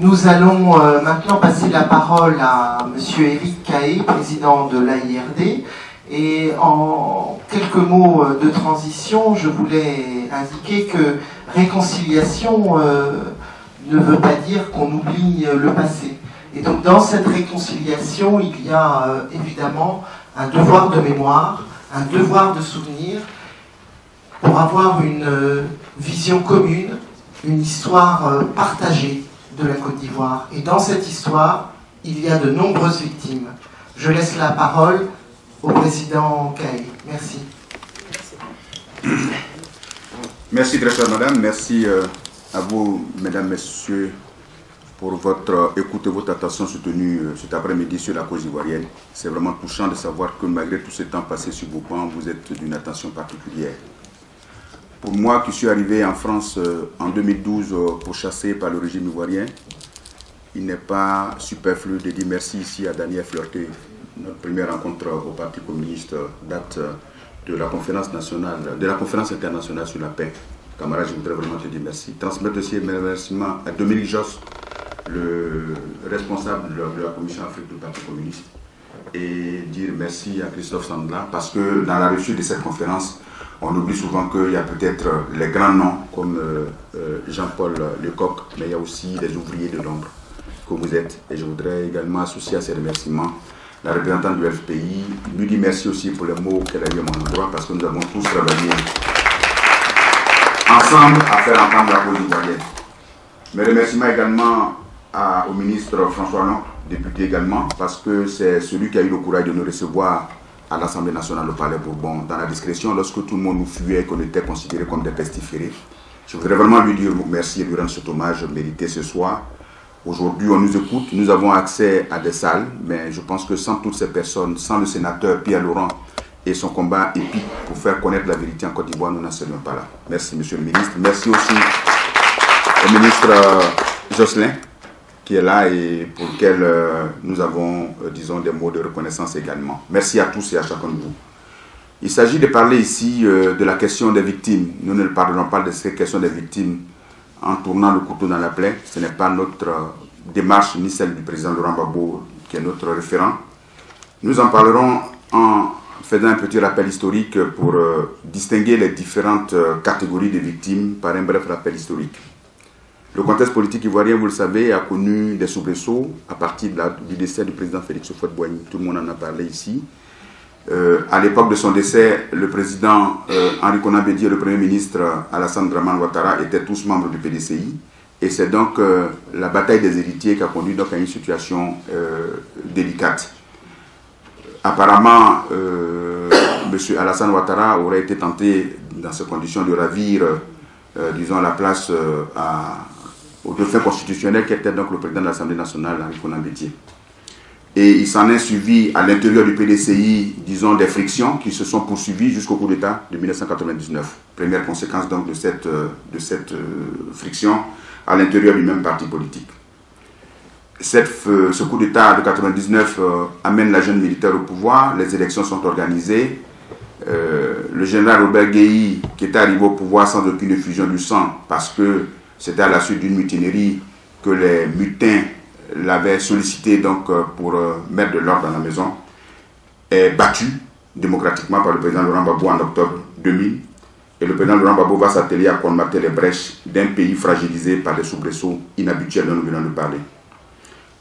Nous allons maintenant passer la parole à M. Éric Caé, président de l'AIRD. Et en quelques mots de transition, je voulais indiquer que réconciliation ne veut pas dire qu'on oublie le passé. Et donc dans cette réconciliation, il y a évidemment un devoir de mémoire, un devoir de souvenir, pour avoir une vision commune, une histoire partagée de la Côte d'Ivoire. Et dans cette histoire, il y a de nombreuses victimes. Je laisse la parole au président Caé. Merci. Merci très chère madame, merci à vous mesdames, messieurs pour votre écoute et votre attention soutenue cet après-midi sur la cause ivoirienne. C'est vraiment touchant de savoir que malgré tout ce temps passé sur vos bancs, vous êtes d'une attention particulière. Pour moi qui suis arrivé en France en 2012 pourchassé par le régime ivoirien, il n'est pas superflu de dire merci ici à Daniel Fleureté. Notre première rencontre au Parti communiste date de la conférence nationale, de la conférence internationale sur la paix. Camarade, je voudrais vraiment te dire merci. Transmettre aussi mes remerciements à Dominique Josse, le responsable de la commission Afrique du Parti communiste, et dire merci à Christophe Sandla, parce que dans la réussite de cette conférence, on oublie souvent qu'il y a peut-être les grands noms comme Jean-Paul Lecoq, mais il y a aussi les ouvriers de l'ombre que vous êtes. Et je voudrais également associer à ces remerciements la représentante du FPI, lui dire merci aussi pour les mots qu'elle a eu à mon endroit, parce que nous avons tous travaillé ensemble à faire entendre la cause ivoirienne. Mes remerciements également au ministre François Hollande, député également, parce que c'est celui qui a eu le courage de nous recevoir à l'Assemblée nationale au Palais Bourbon, dans la discrétion, lorsque tout le monde nous fuyait et qu'on était considérés comme des pestiférés. Je voudrais vraiment lui dire merci et lui rendre cet hommage mérité ce soir. Aujourd'hui, on nous écoute, nous avons accès à des salles, mais je pense que sans toutes ces personnes, sans le sénateur Pierre Laurent et son combat épique pour faire connaître la vérité en Côte d'Ivoire, nous n'en serions pas là. Merci, monsieur le ministre. Merci aussi au ministre Jocelyn, qui est là et pour lequel nous avons, disons, des mots de reconnaissance également. Merci à tous et à chacun de vous. Il s'agit de parler ici de la question des victimes. Nous ne parlerons pas de cette question des victimes en tournant le couteau dans la plaie. Ce n'est pas notre démarche ni celle du président Laurent Gbagbo qui est notre référent. Nous en parlerons en faisant un petit rappel historique pour distinguer les différentes catégories de victimes par un bref rappel historique. Le contexte politique ivoirien, vous le savez, a connu des soubresauts à partir du décès du président Félix Houphouët-Boigny. Tout le monde en a parlé ici. À l'époque de son décès, le président Henri Konan Bédié et le premier ministre Alassane Dramane Ouattara étaient tous membres du PDCI. Et c'est donc la bataille des héritiers qui a conduit donc à une situation délicate. Apparemment, M. Alassane Ouattara aurait été tenté, dans ces conditions, de ravir, disons, la place au dauphin constitutionnel qui était donc le président de l'Assemblée nationale, Henri Konan Bédié. Et il s'en est suivi à l'intérieur du PDCI, disons, des frictions qui se sont poursuivies jusqu'au coup d'État de 1999. Première conséquence donc de cette friction à l'intérieur du même parti politique. Ce coup d'État de 1999 amène la jeune militaire au pouvoir, les élections sont organisées. Le général Robert Guéhi, qui était arrivé au pouvoir sans aucune effusion du sang, parce que c'était à la suite d'une mutinerie que les mutins l'avaient sollicité donc, pour mettre de l'ordre dans la maison, est battu démocratiquement par le président Laurent Gbagbo en octobre 2000. Et le président Laurent Gbagbo va s'atteler à colmater les brèches d'un pays fragilisé par des soubresauts inhabituels dont nous venons de parler.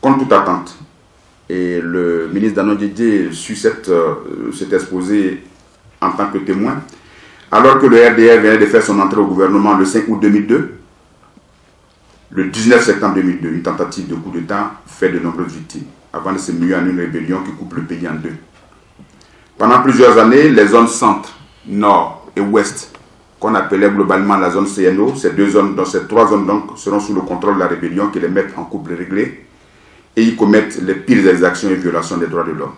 Contre toute attente, et le ministre Danon Didier suit cet exposé en tant que témoin, alors que le RDR venait de faire son entrée au gouvernement le 5 août 2002, le 19 septembre 2002, une tentative de coup d'État fait de nombreuses victimes, avant de se muer en une rébellion qui coupe le pays en deux. Pendant plusieurs années, les zones centre, nord et ouest, qu'on appelait globalement la zone CNO, ces trois zones donc seront sous le contrôle de la rébellion qui les mettent en couple réglé et ils commettent les pires exactions et violations des droits de l'homme.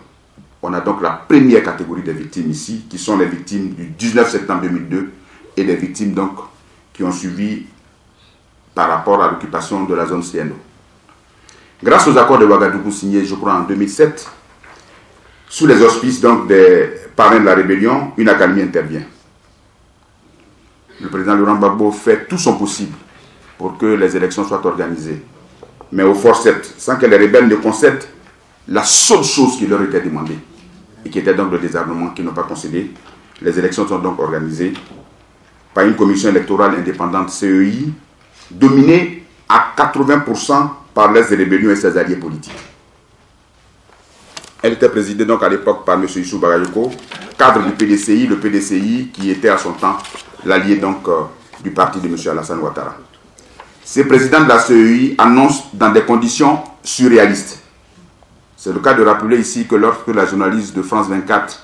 On a donc la première catégorie des victimes ici, qui sont les victimes du 19 septembre 2002 et les victimes donc qui ont suivi par rapport à l'occupation de la zone CNO. Grâce aux accords de Ouagadougou signés, je crois, en 2007, sous les auspices donc des parrains de la rébellion, une accalmie intervient. Le président Laurent Gbagbo fait tout son possible pour que les élections soient organisées. mais au forceps, sans que les rebelles ne concèdent la seule chose qui leur était demandée, et qui était donc le désarmement qu'ils n'ont pas concédé. Les élections sont donc organisées par une commission électorale indépendante CEI, dominée à 80% par les rébellions et ses alliés politiques. Elle était présidée donc à l'époque par M. Issou Bagayoko, cadre du PDCI, le PDCI qui était à son temps l'allié donc du parti de M. Alassane Ouattara. Ces présidents de la CEI annoncent dans des conditions surréalistes. C'est le cas de rappeler ici que lorsque la journaliste de France 24,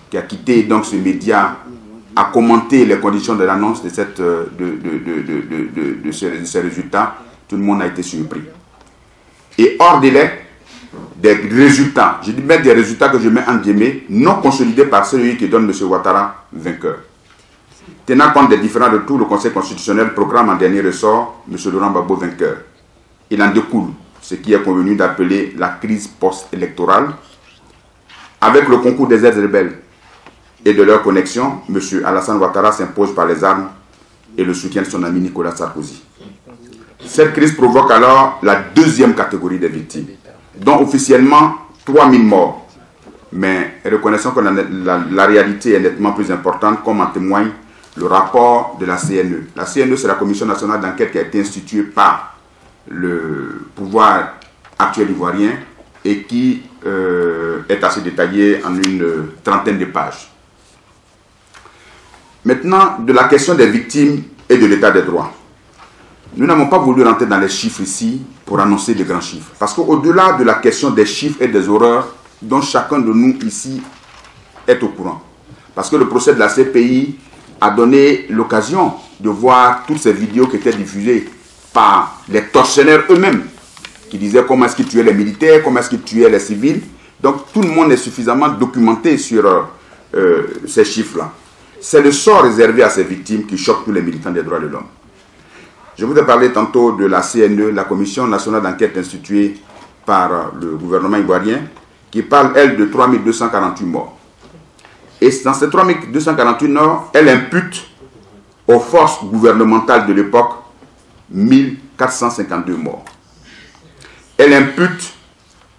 qui a quitté donc ce média, a commenté les conditions de l'annonce de ces résultats, tout le monde a été surpris. Et hors délai, des résultats, je dis même des résultats que je mets en guillemets, non consolidés par celui qui donne M. Ouattara vainqueur. Tenant compte des différents retours, le Conseil constitutionnel proclame en dernier ressort M. Laurent Gbagbo vainqueur. Il en découle ce qui est convenu d'appeler la crise post-électorale. Avec le concours des aides rebelles et de leur connexion, M. Alassane Ouattara s'impose par les armes et le soutien de son ami Nicolas Sarkozy. Cette crise provoque alors la deuxième catégorie des victimes, dont officiellement 3000 morts. Mais reconnaissons que la réalité est nettement plus importante, comme en témoigne le rapport de la CNE. La CNE, c'est la Commission nationale d'enquête qui a été instituée par le pouvoir actuel ivoirien et qui est assez détaillée en une trentaine de pages. Maintenant, de la question des victimes et de l'état des droits. Nous n'avons pas voulu rentrer dans les chiffres ici pour annoncer de grands chiffres. Parce qu'au-delà de la question des chiffres et des horreurs dont chacun de nous ici est au courant, parce que le procès de la CPI a donné l'occasion de voir toutes ces vidéos qui étaient diffusées par les tortionnaires eux-mêmes, qui disaient comment est-ce qu'ils tuaient les militaires, comment est-ce qu'ils tuaient les civils. Donc tout le monde est suffisamment documenté sur ces chiffres-là. C'est le sort réservé à ces victimes qui choque tous les militants des droits de l'homme. Je vous ai parlé tantôt de la CNE, la Commission nationale d'enquête instituée par le gouvernement ivoirien, qui parle, elle, de 3248 morts. Et dans ces 3248 morts, elle impute aux forces gouvernementales de l'époque 1452 morts. Elle impute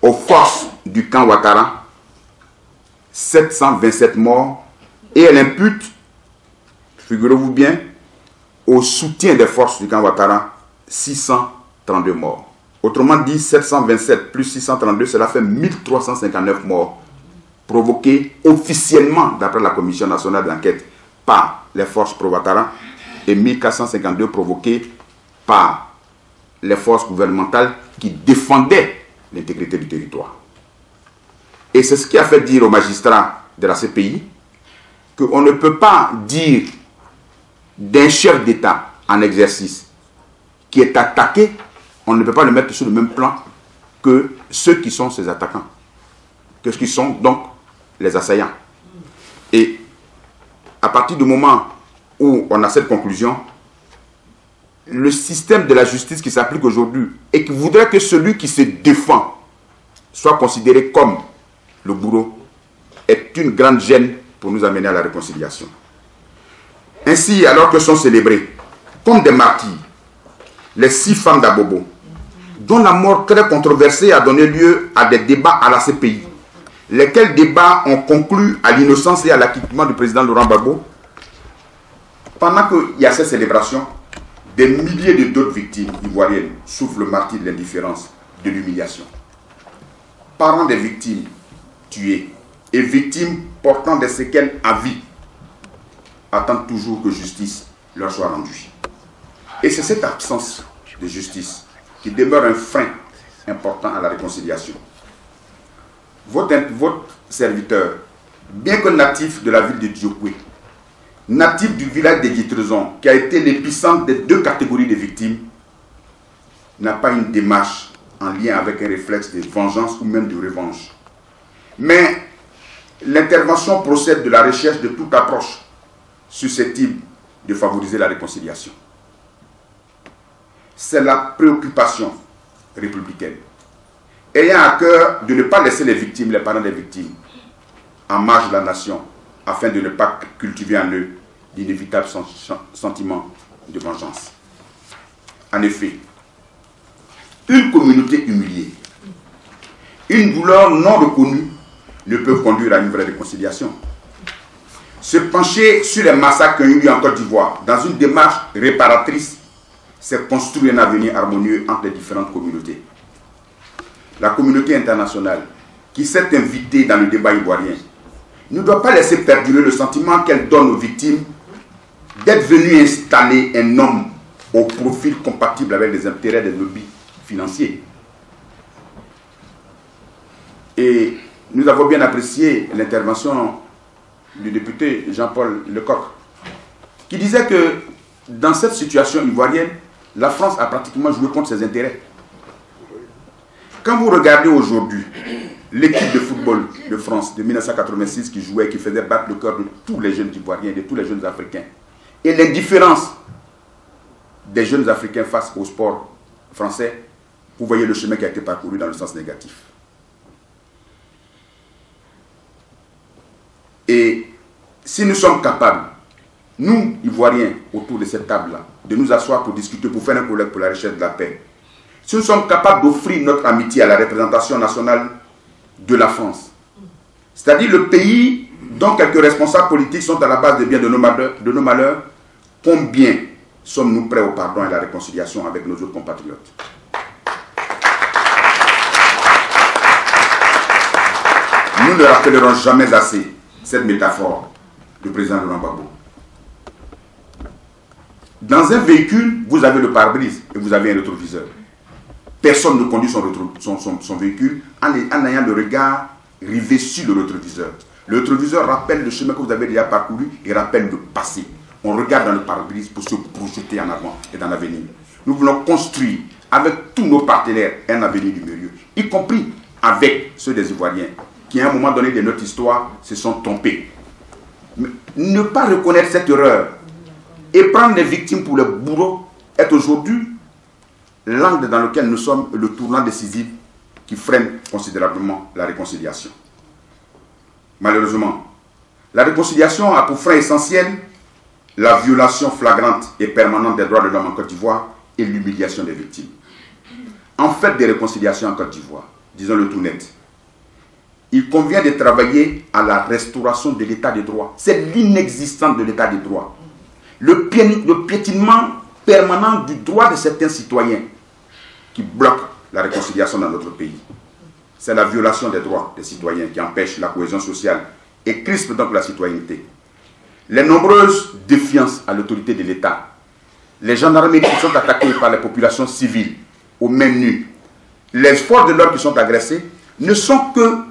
aux forces du camp Ouattara 727 morts. Et elle impute, figurez-vous bien, au soutien des forces du camp Ouattara 632 morts. Autrement dit, 727 plus 632, cela fait 1359 morts provoqués officiellement, d'après la Commission nationale d'enquête, par les forces pro-Ouattara et 1452 provoqués par les forces gouvernementales qui défendaient l'intégrité du territoire. Et c'est ce qui a fait dire aux magistrats de la CPI qu'on ne peut pas dire d'un chef d'État en exercice qui est attaqué, on ne peut pas le mettre sur le même plan que ceux qui sont ses attaquants, que ceux qui sont donc les assaillants. Et à partir du moment où on a cette conclusion, le système de la justice qui s'applique aujourd'hui et qui voudrait que celui qui se défend soit considéré comme le bourreau est une grande gêne pour nous amener à la réconciliation. Ainsi, alors que sont célébrés comme des martyrs les 6 femmes d'Abobo, dont la mort très controversée a donné lieu à des débats à la CPI, lesquels débats ont conclu à l'innocence et à l'acquittement du président Laurent Gbagbo, pendant qu'il y a ces célébrations, des milliers d'autres victimes ivoiriennes souffrent le martyre de l'indifférence, de l'humiliation. Parents des victimes tuées et victimes portant des séquelles à vie attendent toujours que justice leur soit rendue. Et c'est cette absence de justice qui demeure un frein important à la réconciliation. Votre serviteur, bien que natif de la ville de Diokwe, natif du village de Guitrezon, qui a été l'épicentre des 2 catégories de victimes, n'a pas une démarche en lien avec un réflexe de vengeance ou même de revanche. Mais l'intervention procède de la recherche de toute approche susceptible de favoriser la réconciliation. C'est la préoccupation républicaine, ayant à cœur de ne pas laisser les victimes, les parents des victimes, en marge de la nation, afin de ne pas cultiver en eux d'inévitables sentiments de vengeance. En effet, une communauté humiliée. Une douleur non reconnue ne peut conduire à une vraie réconciliation. Se pencher sur les massacres qui ont eu lieu en Côte d'Ivoire, dans une démarche réparatrice, c'est construire un avenir harmonieux entre les différentes communautés. La communauté internationale, qui s'est invitée dans le débat ivoirien, ne doit pas laisser perdurer le sentiment qu'elle donne aux victimes d'être venue installer un homme au profil compatible avec les intérêts des lobbies financiers. Et nous avons bien apprécié l'intervention du député Jean-Paul Lecoq, qui disait que dans cette situation ivoirienne, la France a pratiquement joué contre ses intérêts. Quand vous regardez aujourd'hui l'équipe de football de France de 1986 qui jouait, qui faisait battre le cœur de tous les jeunes Ivoiriens, de tous les jeunes Africains, et l'indifférence des jeunes Africains face au sport français, vous voyez le chemin qui a été parcouru dans le sens négatif. Et si nous sommes capables, nous, Ivoiriens, autour de cette table-là, de nous asseoir pour discuter, pour faire un colloque pour la recherche de la paix, si nous sommes capables d'offrir notre amitié à la représentation nationale de la France, c'est-à-dire le pays dont quelques responsables politiques sont à la base des biens de nos malheurs, combien sommes-nous prêts au pardon et à la réconciliation avec nos autres compatriotes? Nous ne rappellerons jamais assez cette métaphore du président Laurent Gbagbo. Dans un véhicule, vous avez le pare-brise et vous avez un rétroviseur. Personne ne conduit son véhicule en ayant le regard rivé sur le rétroviseur. Le rétroviseur rappelle le chemin que vous avez déjà parcouru et rappelle le passé. On regarde dans le pare-brise pour se projeter en avant et dans l'avenir. Nous voulons construire avec tous nos partenaires un avenir lumineux, y compris avec ceux des Ivoiriens qui à un moment donné de notre histoire se sont trompés. Mais ne pas reconnaître cette erreur et prendre les victimes pour les bourreaux est aujourd'hui l'angle dans lequel nous sommes, le tournant décisif qui freine considérablement la réconciliation. Malheureusement, la réconciliation a pour frein essentiel la violation flagrante et permanente des droits de l'homme en Côte d'Ivoire et l'humiliation des victimes. En fait des réconciliations en Côte d'Ivoire, disons-le tout net, il convient de travailler à la restauration de l'état de droit. C'est l'inexistence de l'état de droit. Le piétinement permanent du droit de certains citoyens qui bloque la réconciliation dans notre pays. C'est la violation des droits des citoyens qui empêche la cohésion sociale et crispe donc la citoyenneté. Les nombreuses défiances à l'autorité de l'État, les gendarmeries qui sont attaquées par les populations civiles aux mains nues, les forces de l'ordre qui sont agressées, ne sont que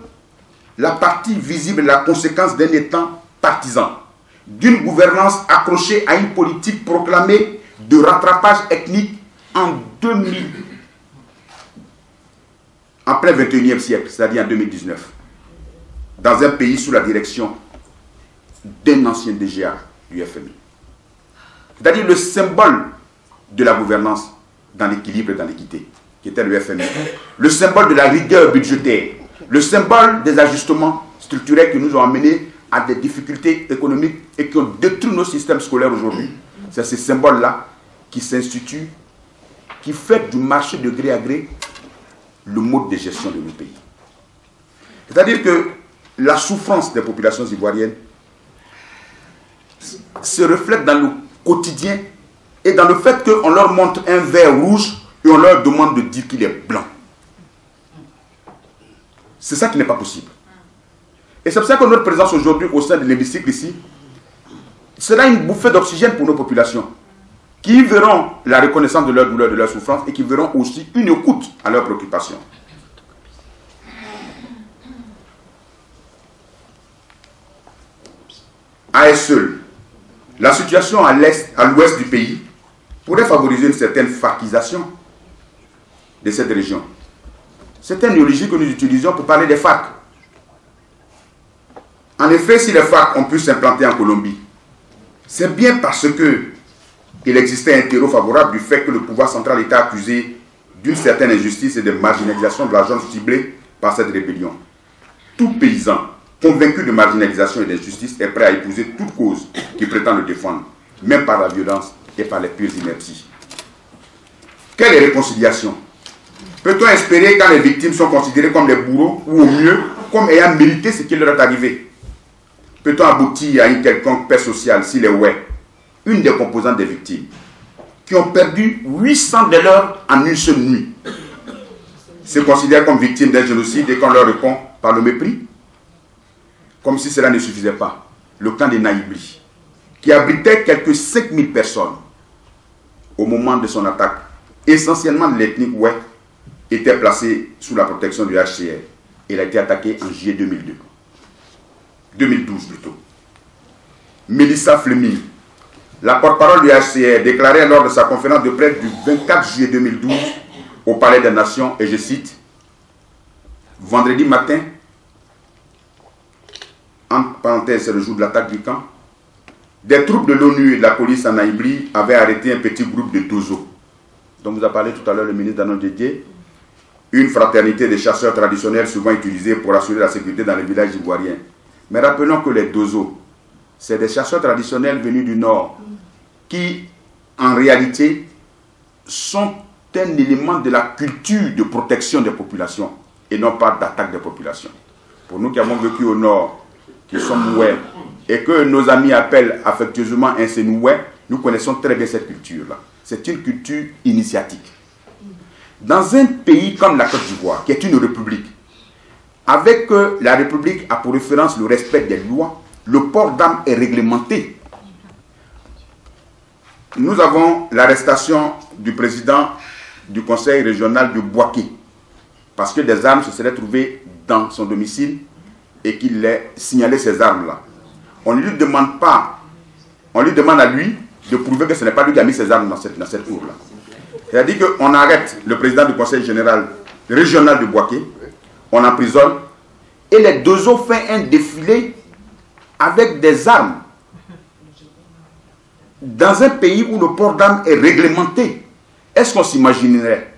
la partie visible et la conséquence d'un État partisan, d'une gouvernance accrochée à une politique proclamée de rattrapage ethnique en plein 21e siècle, c'est-à-dire en 2019, dans un pays sous la direction d'un ancien DGA du FMI. C'est-à-dire le symbole de la gouvernance dans l'équilibre et dans l'équité, qui était le FMI. Le symbole de la rigueur budgétaire, le symbole des ajustements structurels qui nous ont amenés à des difficultés économiques et qui ont détruit nos systèmes scolaires aujourd'hui. C'est ce symbole-là qui s'institue, qui fait du marché de gré à gré le mode de gestion de nos pays. C'est-à-dire que la souffrance des populations ivoiriennes se reflète dans le quotidien et dans le fait qu'on leur montre un verre rouge et on leur demande de dire qu'il est blanc. C'est ça qui n'est pas possible. Et c'est pour ça que notre présence aujourd'hui au sein de l'hémicycle ici sera une bouffée d'oxygène pour nos populations qui verront la reconnaissance de leur douleur, de leur souffrance et qui verront aussi une écoute à leurs préoccupations. À elle seule, la situation à l'ouest du pays pourrait favoriser une certaine farcisation de cette région. C'est un néologie que nous utilisons pour parler des FARC. En effet, si les FARC ont pu s'implanter en Colombie, c'est bien parce qu'il existait un terreau favorable du fait que le pouvoir central était accusé d'une certaine injustice et de marginalisation de la zone ciblée par cette rébellion. Tout paysan convaincu de marginalisation et d'injustice est prêt à épouser toute cause qui prétend le défendre, même par la violence et par les pires inerties. Quelle est réconciliation Peut-on espérer quand les victimes sont considérées comme des bourreaux, ou au mieux, comme ayant mérité ce qui leur est arrivé? Peut-on aboutir à une quelconque paix sociale si les ouais, une des composantes des victimes, qui ont perdu 800 de leurs en une seule nuit, se considèrent comme victimes d'un génocide et qu'on leur répond par le mépris? Comme si cela ne suffisait pas, le camp de Naïbli, qui abritait quelques 5000 personnes au moment de son attaque, essentiellement de l'ethnique ouais, était placé sous la protection du HCR. Il a été attaqué en juillet 2012 plutôt. Mélissa Fleming, la porte-parole du HCR, déclarait lors de sa conférence de presse du 24 juillet 2012 au Palais des Nations, et je cite, « Vendredi matin, entre parenthèses, c'est le jour de l'attaque du camp, des troupes de l'ONU et de la police en Naïbli avaient arrêté un petit groupe de Dozo, dont vous a parlé tout à l'heure le ministre Danon Didier, une fraternité des chasseurs traditionnels souvent utilisée pour assurer la sécurité dans les villages ivoiriens. Mais rappelons que les Dozo, c'est des chasseurs traditionnels venus du Nord qui, en réalité, sont un élément de la culture de protection des populations et non pas d'attaque des populations. Pour nous qui avons vécu au Nord, qui sommes Mouais, et que nos amis appellent affectueusement un Sénouais, nous connaissons très bien cette culture-là. C'est une culture initiatique. Dans un pays comme la Côte d'Ivoire, qui est une république, avec la république a pour référence le respect des lois, le port d'armes est réglementé. Nous avons l'arrestation du président du conseil régional de Bouaké, parce que des armes se seraient trouvées dans son domicile et qu'il ait signalé ces armes-là. On ne lui demande pas, on lui demande à lui de prouver que ce n'est pas lui qui a mis ces armes dans cette cour-là. C'est-à-dire qu'on arrête le président du conseil général régional de Bouaké, on emprisonne, et les Dozo font un défilé avec des armes dans un pays où le port d'armes est réglementé. Est-ce qu'on s'imaginerait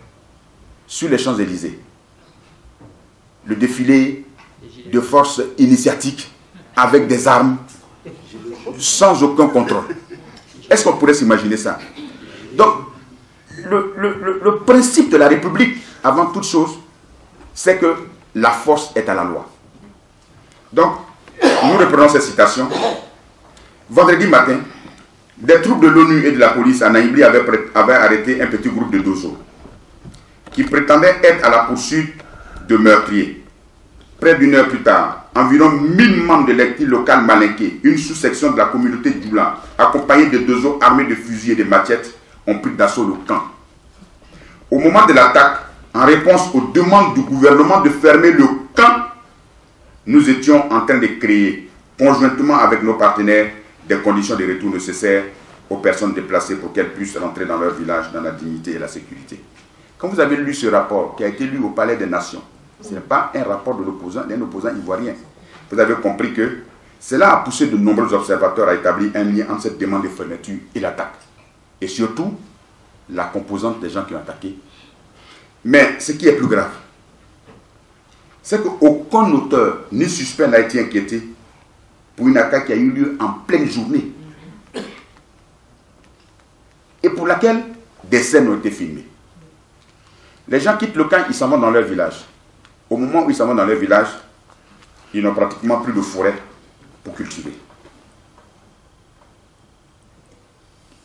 sur les Champs-Élysées le défilé de forces initiatiques avec des armes sans aucun contrôle? Est-ce qu'on pourrait s'imaginer ça? Donc, le principe de la République, avant toute chose, c'est que la force est à la loi. Donc, nous reprenons cette citation. Vendredi matin, des troupes de l'ONU et de la police à Naïbli avaient arrêté un petit groupe de Dozo qui prétendait être à la poursuite de meurtriers. Près d'une heure plus tard, environ 1000 membres de l'ethnie locale malinké, une sous-section de la communauté Djoula, accompagnés de Dozo armés de fusils et de machettes, ont pris d'assaut le camp. Au moment de l'attaque, en réponse aux demandes du gouvernement de fermer le camp, nous étions en train de créer, conjointement avec nos partenaires, des conditions de retour nécessaires aux personnes déplacées pour qu'elles puissent rentrer dans leur village dans la dignité et la sécurité. Quand vous avez lu ce rapport qui a été lu au Palais des Nations, ce n'est pas un rapport de l'opposant, d'un opposant ivoirien. Vous avez compris que cela a poussé de nombreux observateurs à établir un lien entre cette demande de fermeture et l'attaque. Et surtout, la composante des gens qui ont attaqué. Mais ce qui est plus grave, c'est qu'aucun auteur ni suspect n'a été inquiété pour une attaque qui a eu lieu en pleine journée et pour laquelle des scènes ont été filmées. Les gens quittent le camp, ils s'en vont dans leur village. Au moment où ils s'en vont dans leur village, ils n'ont pratiquement plus de forêt pour cultiver.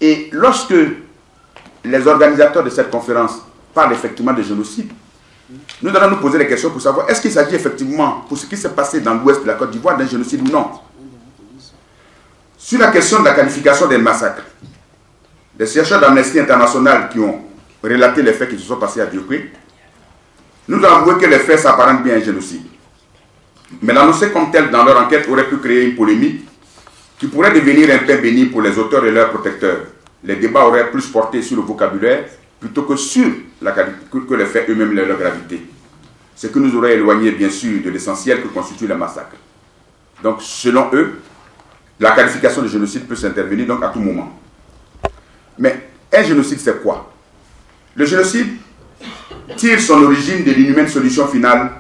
Et lorsque les organisateurs de cette conférence parlent effectivement de génocide, nous allons nous poser des questions pour savoir est-ce qu'il s'agit effectivement, pour ce qui s'est passé dans l'ouest de la Côte d'Ivoire, d'un génocide ou non. Sur la question de la qualification des massacres, les chercheurs d'Amnesty International qui ont relaté les faits qui se sont passés à Diokwé, nous avons avoué que les faits s'apparentent bien à un génocide. Mais l'annoncer comme tel dans leur enquête aurait pu créer une polémique qui pourrait devenir un pain béni pour les auteurs et leurs protecteurs. Les débats auraient plus porté sur le vocabulaire plutôt que sur les faits eux-mêmes et leur gravité. Ce qui nous aurait éloigné bien sûr de l'essentiel que constitue le massacre. Donc selon eux, la qualification de génocide peut s'intervenir donc à tout moment. Mais un génocide c'est quoi? Le génocide tire son origine de l'inhumaine solution finale,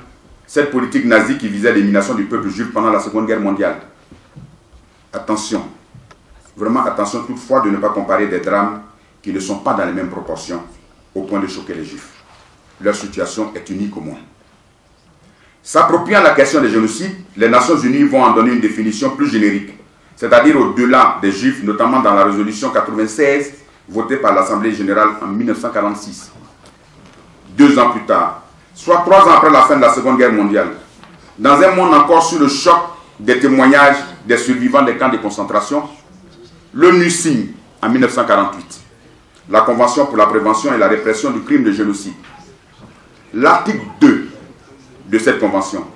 cette politique nazie qui visait l'élimination du peuple juif pendant la Seconde Guerre mondiale. Attention, vraiment attention toutefois de ne pas comparer des drames qui ne sont pas dans les mêmes proportions au point de choquer les juifs. leur situation est unique au monde. S'appropriant la question des génocides, les Nations Unies vont en donner une définition plus générique, c'est-à-dire au-delà des Juifs, notamment dans la résolution 96, votée par l'Assemblée générale en 1946. 2 ans plus tard, soit 3 ans après la fin de la Seconde Guerre mondiale, dans un monde encore sous le choc des témoignages des survivants des camps de concentration, l'ONU signe en 1948 la Convention pour la prévention et la répression du crime de génocide. L'article 2 de cette convention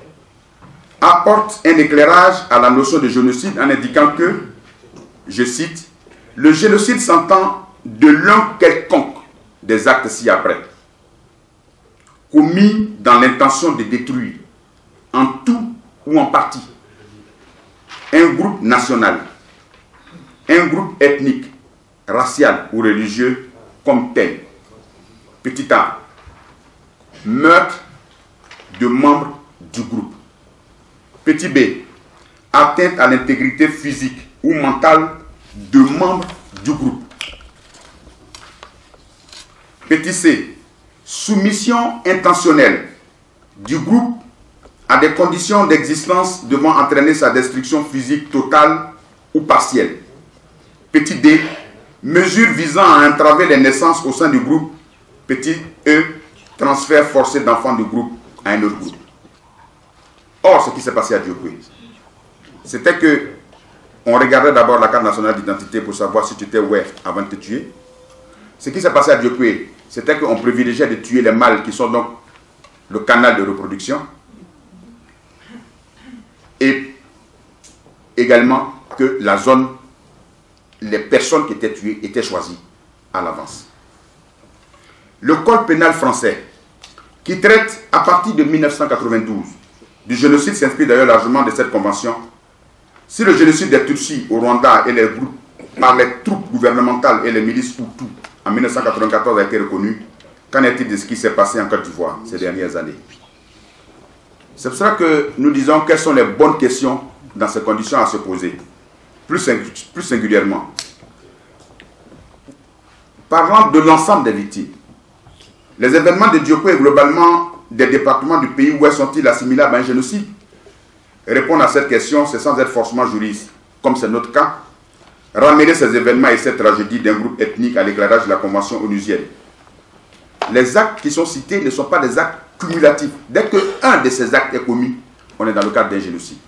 apporte un éclairage à la notion de génocide en indiquant que, je cite, « Le génocide s'entend de l'un quelconque des actes ci-après, commis dans l'intention de détruire, en tout ou en partie, un groupe national, un groupe ethnique, racial ou religieux comme tel. Petit a, meurtre de membres du groupe. Petit b, atteinte à l'intégrité physique ou mentale de membres du groupe. Petit c, soumission intentionnelle du groupe à des conditions d'existence devant entraîner sa destruction physique totale ou partielle. Petit d, mesures visant à entraver les naissances au sein du groupe. Petit e, transfert forcé d'enfants du groupe à un autre groupe. Or, ce qui s'est passé à Diokué, c'était que on regardait d'abord la carte nationale d'identité pour savoir si tu étais ouais avant de te tuer. Ce qui s'est passé à Diokué, c'était qu'on privilégiait de tuer les mâles qui sont donc le canal de reproduction, et également que la zone, les personnes qui étaient tuées étaient choisies à l'avance. Le code pénal français, qui traite à partir de 1992 du génocide, s'inspire d'ailleurs largement de cette convention. Si le génocide des Tutsis au Rwanda et les groupes par les troupes gouvernementales et les milices Hutus en 1994 a été reconnu, qu'en est-il de ce qui s'est passé en Côte d'Ivoire ces dernières années? C'est pour ça que nous disons quelles sont les bonnes questions dans ces conditions à se poser. Plus singulièrement, parlant de l'ensemble des victimes, les événements de Diokué et globalement des départements du pays où sont-ils assimilables à un génocide? Répondre à cette question, c'est sans être forcément juriste, comme c'est notre cas, ramener ces événements et cette tragédie d'un groupe ethnique à l'éclairage de la Convention onusienne. Les actes qui sont cités ne sont pas des actes cumulatifs. Dès qu'un de ces actes est commis, on est dans le cadre d'un génocide.